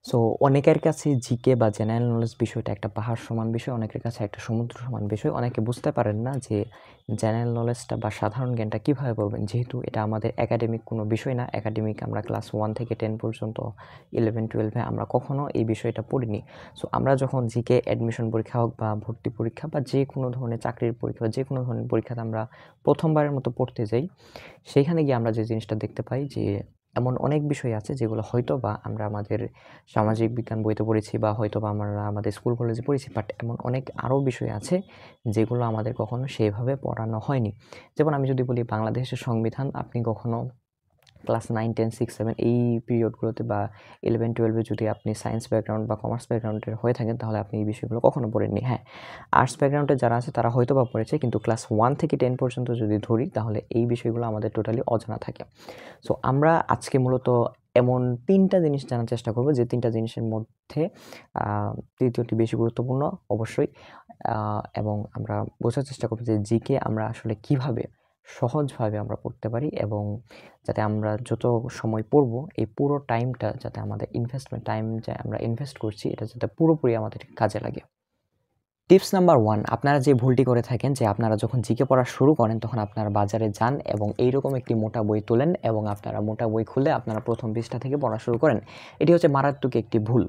So অনেকের কাছে GK বা জেনারেল নলেজ বিষয়টা একটা পাহাড় সমান বিষয়, অনেকের কাছে একটা সমুদ্র সমান বিষয়। অনেকে বুঝতে পারেন না যে জেনারেল নলেজটা বা সাধারণ জ্ঞানটা কীভাবে পড়বেন, যেহেতু এটা আমাদের একাডেমিক কোনো বিষয় না। একাডেমিক আমরা ক্লাস 1 থেকে 10 পর্যন্ত, 11-12 আমরা কখনো এই বিষয়টা পড়িনি। সো আমরা যখন জিকে অ্যাডমিশন পরীক্ষা হোক বা ভর্তি পরীক্ষা বা যে কোনো ধরনের চাকরির পরীক্ষা বা যে কোনো ধরনের পরীক্ষাতে আমরা প্রথমবারের মতো পড়তে যাই, সেইখানে গিয়ে আমরা যে জিনিসটা দেখতে পাই যে এমন অনেক বিষয় আছে যেগুলো হয়তোবা আমরা আমাদের সামাজিক বিজ্ঞান বইতে পড়েছি বা হয়তোবা আমরা আমাদের স্কুল কলেজে পড়েছি, বাট এমন অনেক আরও বিষয় আছে যেগুলো আমাদের কখনো সেভাবে পড়ানো হয়নি। যেমন আমি যদি বলি বাংলাদেশের সংবিধান, আপনি কখনো ক্লাস 9, 10, 6, 7 এই পিরিয়ডগুলোতে বা 11-12 যদি আপনি সায়েন্স ব্যাকগ্রাউন্ড বা কমার্স ব্যাকগ্রাউন্ডের হয়ে থাকেন, তাহলে আপনি এই বিষয়গুলো কখনো পড়েননি। হ্যাঁ, আর্টস ব্যাকগ্রাউন্ডে যারা আছে তারা হয়তোবা পড়েছে, কিন্তু ক্লাস 1 থেকে 10 পর্যন্ত যদি ধরি, তাহলে এই বিষয়গুলো আমাদের টোটালি অজানা থাকে। সো আমরা আজকে মূলত এমন 3টা জিনিস জানার চেষ্টা করব, যে 3টা জিনিসের মধ্যে আ তৃতীয়টি বেশি গুরুত্বপূর্ণ অবশ্যই। এবং আমরা বোঝার চেষ্টা করব যে জিকে আমরা আসলে কিভাবে সহজভাবে আমরা পড়তে পারি, এবং যাতে আমরা যত সময় পড়ব এই পুরো টাইমটা যাতে আমাদের ইনভেস্টমেন্ট টাইম যে আমরা ইনভেস্ট করছি, এটা যাতে পুরোপুরি আমাদের কাজে লাগে। টিপস নাম্বার 1, আপনারা যে ভুলটি করে থাকেন যে আপনারা যখন জিকে পড়া শুরু করেন তখন আপনারা বাজারে যান এবং এইরকম একটি মোটা বই তোলেন এবং আপনারা মোটা বই খুলে আপনারা প্রথম পৃষ্ঠা থেকে পড়া শুরু করেন। এটি হচ্ছে মারাত্মক একটি ভুল।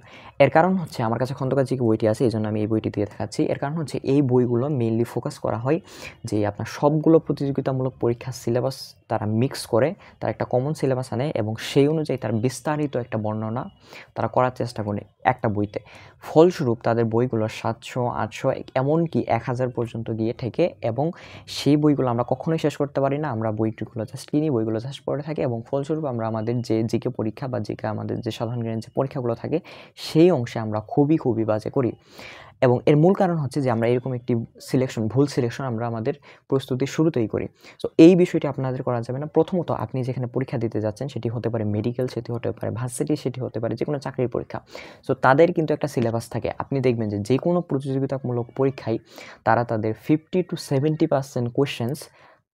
এর কারণ হচ্ছে, আমার কাছে খন্দকার জিকে বইটি আছে, এজন্য আমি এই বইটি দিয়ে দেখাচ্ছি। এর কারণ হচ্ছে এই বইগুলো মেইনলি ফোকাস করা হয় যে আপনার সবগুলো প্রতিযোগিতামূলক পরীক্ষার সিলেবাস তারা মিক্স করে তারা একটা কমন সিলেবাস আনে এবং সেই অনুযায়ী তার বিস্তারিত একটা বর্ণনা তারা করার চেষ্টা করে একটা বইতে। ফলস্বরূপ তাদের বইগুলো 700, 800 এমনকি 1000 পর্যন্ত গিয়ে ঠেকে এবং সেই বইগুলো আমরা কখনোই শেষ করতে পারি না। আমরা বইগুলো জাস্ট কিনি, বইগুলো জাস্ট পড়ে থাকি এবং ফলস্বরূপ আমরা আমাদের যে জিকে পরীক্ষা বা জিকে আমাদের যে সাধারণ জ্ঞানের যে পরীক্ষাগুলো থাকে, সেই অংশে আমরা খুবই বাজে করি। এবং এর মূল কারণ হচ্ছে যে আমরা এরকম একটি ভুল সিলেকশন আমরা আমাদের প্রস্তুতির শুরুতেই করি। সো এই বিষয়টি আপনাদের করা যাবে না। প্রথমত, আপনি যেখানে পরীক্ষা দিতে যাচ্ছেন সেটি হতে পারে মেডিকেল, সেটি হতে পারে ভার্সিটি, সেটি হতে পারে যেকোনো চাকরির পরীক্ষা। সো তাদের কিন্তু একটা সিলেবাস থাকে। আপনি দেখবেন যে যেকোনো প্রতিযোগিতামূলক পরীক্ষায় তারা তাদের 50-70% কোয়েশ্চেনস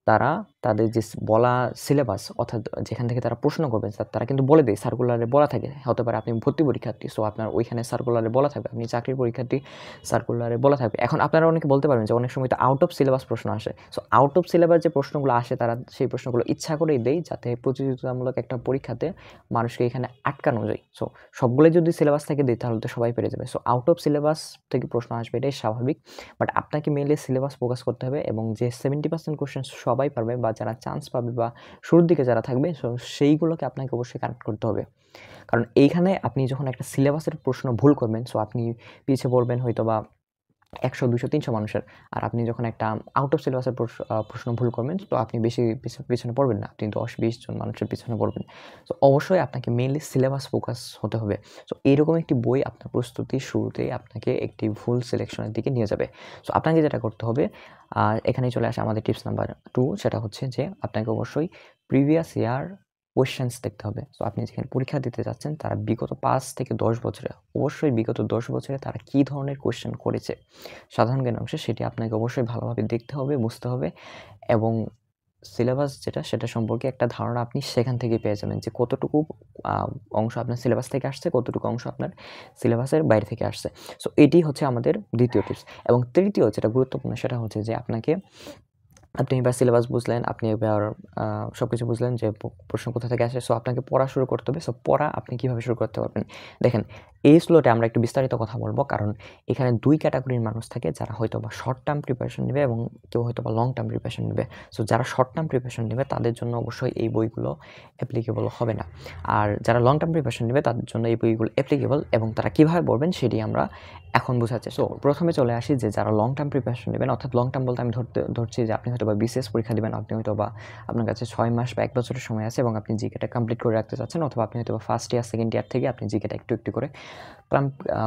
তারা তাদের যে বলা সিলেবাস, অর্থাৎ যেখান থেকে তারা প্রশ্ন করবেন তারা কিন্তু বলে দেয়, সার্কুলারে বলা থাকে। হতে পারে আপনি ভর্তি পরীক্ষার্থী, সো আপনার ওইখানে সার্কুলারে বলা থাকবে। আপনি চাকরির পরীক্ষার্থী, সার্কুলারে বলা থাকবে। এখন আপনারা অনেকে বলতে পারবেন যে অনেক সময় তো আউট অফ সিলেবাস প্রশ্ন আসে। সো আউট অফ সিলেবাস যে প্রশ্নগুলো আসে তারা সেই প্রশ্নগুলো ইচ্ছা করেই দেয় যাতে প্রতিযোগিতামূলক একটা পরীক্ষাতে মানুষকে এখানে আটকানো যায়। সো সবগুলোই যদি সিলেবাস থেকে দেয় তাহলে তো সবাই পেরে যাবে। সো আউট অফ সিলেবাস থেকে প্রশ্ন আসবে, এটাই স্বাভাবিক। বাট আপনাকে মেইনলি সিলেবাস ফোকাস করতে হবে এবং যে 70% কোয়েশ্চেন সবাই পারবে বা যারা চান্স পাবে বা শুরুর দিকে যারা থাকবে, সো সেইগুলোকে আপনাকে অবশ্যই কারেক্ট করতে হবে। কারণ এইখানে আপনি যখন একটা সিলেবাসের প্রশ্ন ভুল করবেন, সো আপনি পিছিয়ে পড়বেন হয়তোবা 100, 200, 300 মানুষের। আর আপনি যখন একটা আউট অফ সিলেবাসের প্রশ্ন ভুল করবেন, তো আপনি বেশি পিছনে পড়বেন না। আপনি 10-20 জন মানুষের পিছনে পড়বেন। তো অবশ্যই আপনাকে মেইনলি সিলেবাস ফোকাস হতে হবে। সো এরকম একটি বই আপনার প্রস্তুতির শুরুতেই আপনাকে একটি ভুল সিলেকশনের দিকে নিয়ে যাবে। সো আপনাকে যেটা করতে হবে, এখানেই চলে আসে আমাদের টিপস নাম্বার 2, সেটা হচ্ছে যে আপনাকে অবশ্যই প্রিভিয়াস ইয়ার কোয়েশ্চেনস দেখতে হবে। সো আপনি যেখানে পরীক্ষা দিতে যাচ্ছেন তারা বিগত 5 থেকে 10 বছরে, অবশ্যই বিগত 10 বছরে তারা কী ধরনের কোয়েশ্চেন করেছে সাধারণ জ্ঞান অংশে, সেটি আপনাকে অবশ্যই ভালোভাবে দেখতে হবে, বুঝতে হবে এবং সিলেবাস যেটা সেটা সম্পর্কে একটা ধারণা আপনি সেখান থেকেই পেয়ে যাবেন যে কতটুকু অংশ আপনার সিলেবাস থেকে আসছে, কতটুকু অংশ আপনার সিলেবাসের বাইরে থেকে আসছে। সো এটি হচ্ছে আমাদের দ্বিতীয় টিপস। এবং তৃতীয় যেটা গুরুত্বপূর্ণ সেটা হচ্ছে যে আপনি এবার সিলেবাস বুঝলেন, আপনি এবার সবকিছু বুঝলেন যে প্রশ্ন কোথা থেকে আসে। সো আপনাকে পড়া শুরু করতে হবে। সো পড়া আপনি কিভাবে শুরু করতে পারবেন? দেখেন, এই স্লোটে আমরা একটু বিস্তারিত কথা বলব, কারণ এখানে 2 ক্যাটাগরির মানুষ থাকে যারা হয়তোবা শর্ট টার্ম প্রিপারেশন নেবে এবং কেউ হয়তোবা লং টার্ম প্রিপারেশন নেবে। সো যারা শর্ট টার্ম প্রিপারেশন নেবে তাদের জন্য অবশ্যই এই বইগুলো অ্যাপ্লিকেবল হবে না। আর যারা লং টার্ম প্রিপারেশন নেবে তাদের জন্য এই বইগুলো অ্যাপ্লিকেবল, এবং তারা কিভাবে পড়বেন সেটি আমরা এখন বোঝাচ্ছি। সো প্রথমে চলে আসি যে যারা লং টার্ম প্রিপারেশন নেবেন, অর্থাৎ লং টার্ম বলতে আমি ধরছি যে আপনি হয়তোবা বিসিএস পরীক্ষা দিবেন, আপনি হয়তোবা আপনার কাছে 6 মাস বা 1 বছরের সময় আছে এবং আপনি জিকেটা কমপ্লিট করে রাখতে চাচ্ছেন, অথবা আপনি হয়তোবা ফার্স্ট ইয়ার, সেকেন্ড ইয়ার থেকে আপনি জিকেটা একটু করে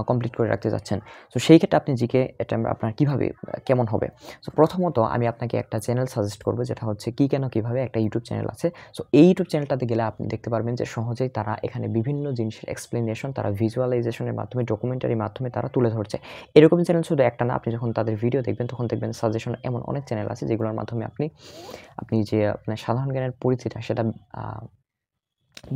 কমপ্লিট করে রাখতে চাচ্ছেন। সো সেই ক্ষেত্রে আপনি জিকে এটা আপনার কীভাবে কেমন হবে? সো প্রথমত আমি আপনাকে একটা চ্যানেল সাজেস্ট করব, যেটা হচ্ছে কি কেন কিভাবে, একটা ইউটিউব চ্যানেল আছে। সো এই ইউটিউব চ্যানেলটাতে গেলে আপনি দেখতে পারবেন যে সহজেই তারা এখানে বিভিন্ন জিনিসের এক্সপ্লেনেশন তারা ভিজুয়ালাইজেশনের মাধ্যমে, ডকুমেন্টারির মাধ্যমে তারা তুলে ধরছে। এরকম চ্যানেল শুধু একটা না, আপনি যখন তাদের ভিডিও দেখবেন তখন দেখবেন সাজেশন এমন অনেক চ্যানেল আছে যেগুলোর মাধ্যমে আপনি যে আপনার সাধারণ জ্ঞানের পরিধিটা সেটা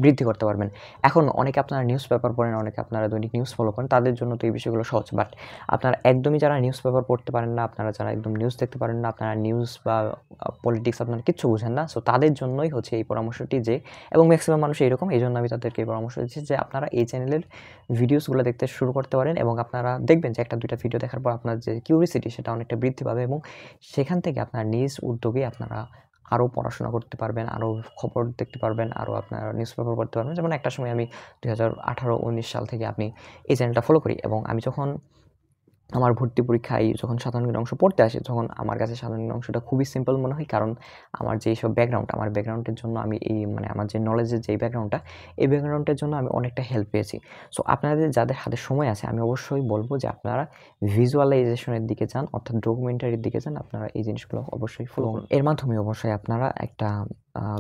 বৃদ্ধি করতে পারবেন। এখন অনেকে আপনারা নিউজ পেপার পড়েন, অনেকে আপনারা দৈনিক নিউজ ফলো করেন, তাদের জন্য তো এই বিষয়গুলো সহজ। বাট আপনারা একদমই যারা নিউজ পেপার পড়তে পারেন না, আপনারা যারা একদম নিউজ দেখতে পারেন না, আপনারা নিউজ বা পলিটিক্স আপনারা কিচ্ছু বুঝেন না। সো তাদের জন্যই হচ্ছে এই পরামর্শটি যে, এবং ম্যাক্সিমাম মানুষ এইরকম, এইজন্য আমি তাদেরকে এই পরামর্শ দিচ্ছি যে আপনারা এই চ্যানেলের ভিডিওসগুলো দেখতে শুরু করতে পারেন এবং আপনারা দেখবেন যে ১টা ২টা ভিডিও দেখার পর আপনার যে কিউরিসিটি সেটা অনেকটা বৃদ্ধি পাবে এবং সেখান থেকে আপনার নিজ উদ্যোগে আপনারা আরও পড়াশোনা করতে পারবেন, আরও খবর দেখতে পারবেন, আরও আপনার নিউজ পেপার পড়তে পারবেন। যেমন একটা সময় আমি ২০১৮-১৯ সাল থেকে আমি এই চ্যানেলটা ফলো করি এবং আমি যখন আমার ভর্তি পরীক্ষায় যখন সাধারণ জ্ঞানের অংশ পড়তে আসি, তখন আমার কাছে সাধারণ জ্ঞানের অংশটা খুবই সিম্পল মনে হয়। কারণ আমার যে এইসব ব্যাকগ্রাউন্ড, আমার ব্যাকগ্রাউন্ডের জন্য আমি এই মানে আমার যে নলেজের যে ব্যাকগ্রাউন্ডটা, এই ব্যাকগ্রাউন্ডের জন্য আমি অনেকটা হেল্প পেয়েছি। সো আপনাদের যাদের হাতে সময় আছে, আমি অবশ্যই বলব যে আপনারা ভিজুয়ালাইজেশনের দিকে যান, অর্থাৎ ডকুমেন্টারির দিকে যান। আপনারা এই জিনিসগুলো অবশ্যই ফলো করুন। এর মাধ্যমে অবশ্যই আপনারা একটা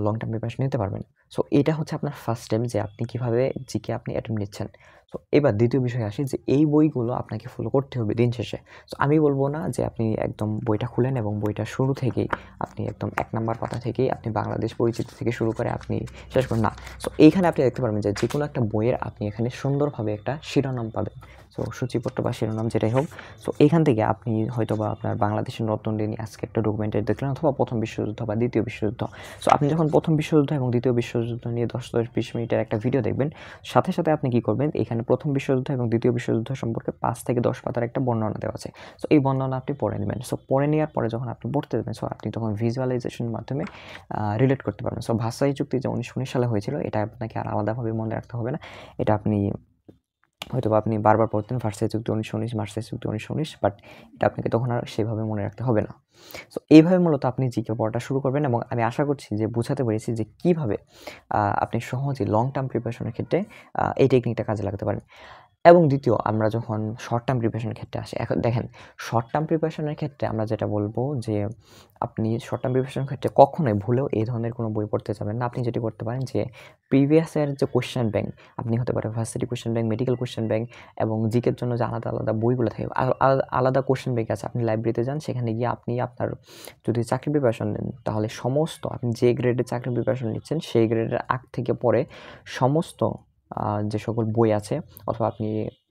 লং টার্ম প্রিপারেশন নিতে পারবেন। সো এটা হচ্ছে আপনার ফার্স্ট স্টেপ যে আপনি কিভাবে জিকে আপনি অ্যাটেম্প্ট নিচ্ছেন। সো এবার দ্বিতীয় বিষয়ে আসি যে এই বইগুলো আপনাকে ফলো করতে হবে দিন শেষে। সো আমি বলব না যে আপনি একদম বইটা খুলেন এবং বইটা শুরু থেকেই আপনি একদম ১ নাম্বার পাতা থেকেই আপনি বাংলাদেশ পরিচিতি থেকে শুরু করে আপনি শেষ করেন না। সো এইখানে আপনি দেখতে পারবেন যে যেকোনো একটা বইয়ের আপনি এখানে সুন্দরভাবে একটা শিরোনাম পাবেন। সো সূচিপত্র বা শিরোনাম যেটাই হোক। সো এইখান থেকে আপনি হয়তোবা আপনার বাংলাদেশের নতুন দিনই আজকে একটা ডকুমেন্টারি দেখলেন অথবা ১ম বিশ্বযুদ্ধ বা ২য় বিশ্বযুদ্ধ। সো আপনি যখন ১ম বিশ্বযুদ্ধ এবং ২য় বিশ্বযুদ্ধ নিয়ে ১০-২০ মিনিটের একটা ভিডিও দেখবেন, সাথে, সাথে আপনি কি করবেন, এখানে ১ম বিশ্বযুদ্ধ এবং ২য় বিশ্বযুদ্ধ সম্পর্কে ৫ থেকে ১০ পাতার একটা বর্ণনা দেওয়া আছে। সো এই বর্ণনা আপনি পড়ে নেবেন। সো পড়ে নেওয়ার পরে যখন আপনি পড়তে যাবেন, সো আপনি তখন ভিজুয়ালাইজেশনের মাধ্যমে রিলেট করতে পারবেন। সো ভার্সাই চুক্তি যে ১৯১৯ সালে হয়েছিল, এটা আপনাকে আর আলাদাভাবে মনে রাখতে হবে না। এটা আপনি হয়তোবা আপনি বারবার পড়তেন ভার্সাই চুক্তি ১৯১৯, ভার্সাই চুক্তি ১৯১৯, বাট এটা আপনাকে তখন আর সেভাবে মনে রাখতে হবে না। সো এইভাবে মূলত আপনি জিকে পড়াটা শুরু করবেন এবং আমি আশা করছি যে বুঝাতে পেরেছি যে কীভাবে আপনি সহজেই লং টার্ম প্রিপারেশনের ক্ষেত্রে এই টেকনিকটা কাজে লাগাতে পারেন। এবং দ্বিতীয়, আমরা যখন শর্ট টার্ম প্রিপারেশনের ক্ষেত্রে আসি, এখন দেখেন শর্ট টার্ম প্রিপারেশনের ক্ষেত্রে আমরা যেটা বলব যে আপনি শর্ট টার্ম প্রিপারেশনের ক্ষেত্রে কখনোই ভুলেও এই ধরনের কোনো বই পড়তে যাবেন না। আপনি যেটি করতে পারেন যে প্রিভিয়াস ইয়ার যে কোয়েশ্চেন ব্যাংক, আপনি হতে পারে varsity question bank, medical question bank এবং জিকের জন্য যে আলাদা, আলাদা বইগুলো থাকে, আলাদা কোয়েশ্চেন ব্যাংক আছে। আপনি লাইব্রেরিতে যান, সেখানে গিয়ে আপনি আপনার যদি চাকরির প্রিপারেশন নেন, তাহলে সমস্ত আপনি যে গ্রেডে চাকরির প্রিপারেশন নিচ্ছেন, সেই গ্রেডের আগ থেকে পরে সমস্ত যে সকল বই আছে অথবা আপনি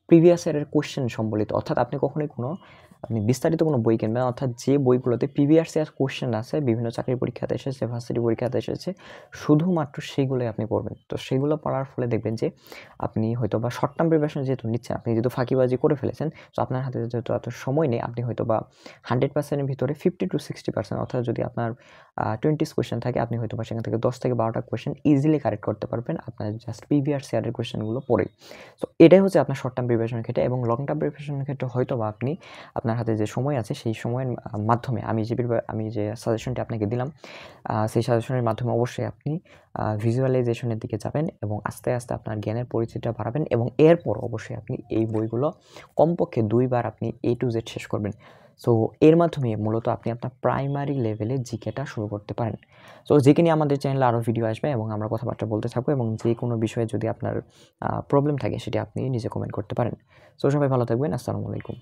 প্রিভিয়াস ইয়ারের কোয়েশ্চেন সম্বলিত, অর্থাৎ আপনি কখনোই আপনি বিস্তারিত কোনো বই কিনবেন না, অর্থাৎ যে বইগুলোতে প্রিভিয়াস ইয়ার কোয়েশ্চেন আছে, বিভিন্ন চাকরির পরীক্ষাতে এসেছে, ভার্সিটি পরীক্ষাতে এসেছে, শুধুমাত্র সেইগুলোই আপনি পড়বেন। তো সেগুলো পড়ার ফলে দেখবেন যে আপনি হয়তোবা শর্ট টার্ম প্রিপারেশন যেহেতু নিচ্ছেন, আপনি যেহেতু ফাঁকিবাজি করে ফেলেছেন, তো আপনার হাতে যেহেতু এত সময় নেই, আপনি হয়তোবা 100% এর ভিতরে 50-60%, অর্থাৎ যদি আপনার 20 কোয়েশ্চেন থাকে, আপনি হয়তোবা সেখান থেকে 10 থেকে 12টা কোয়েশ্চেন ইজিলি কারেক্ট করতে পারবেন আপনার জাস্ট প্রিভিয়াস ইয়ারের কোয়েশ্চেনগুলো পড়ে। সো এটাই হচ্ছে আপনার শর্ট টার্ম প্রিপারেশনের ক্ষেত্রে এবং লং টার্ম প্রিপারেশনের ক্ষেত্রে হয়তোবা আপনি আপনার হাতে যে সময় আছে, সেই সময়ের মাধ্যমে আমি যে সাজেশনটি আপনাকে দিলাম, সেই সাজেশনের মাধ্যমে অবশ্যই আপনি ভিজুয়ালাইজেশনের দিকে যাবেন এবং আস্তে, আস্তে আপনার জ্ঞানের পরিধিটা বাড়াবেন এবং এরপর অবশ্যই আপনি এই বইগুলো কমপক্ষে ২ বার আপনি A to Z শেষ করবেন। সো এর মাধ্যমে মূলত আপনি আপনার প্রাইমারি লেভেলে জিকেটা শুরু করতে পারেন। সো জিকে নিয়ে আমাদের চ্যানেলে আরও ভিডিও আসবে এবং আমরা কথাবার্তা বলতে থাকবো এবং যে কোনো বিষয়ে যদি আপনার প্রবলেম থাকে, সেটি আপনি নিজে কমেন্ট করতে পারেন। সো সবাই ভালো থাকবেন। আসসালামু আলাইকুম।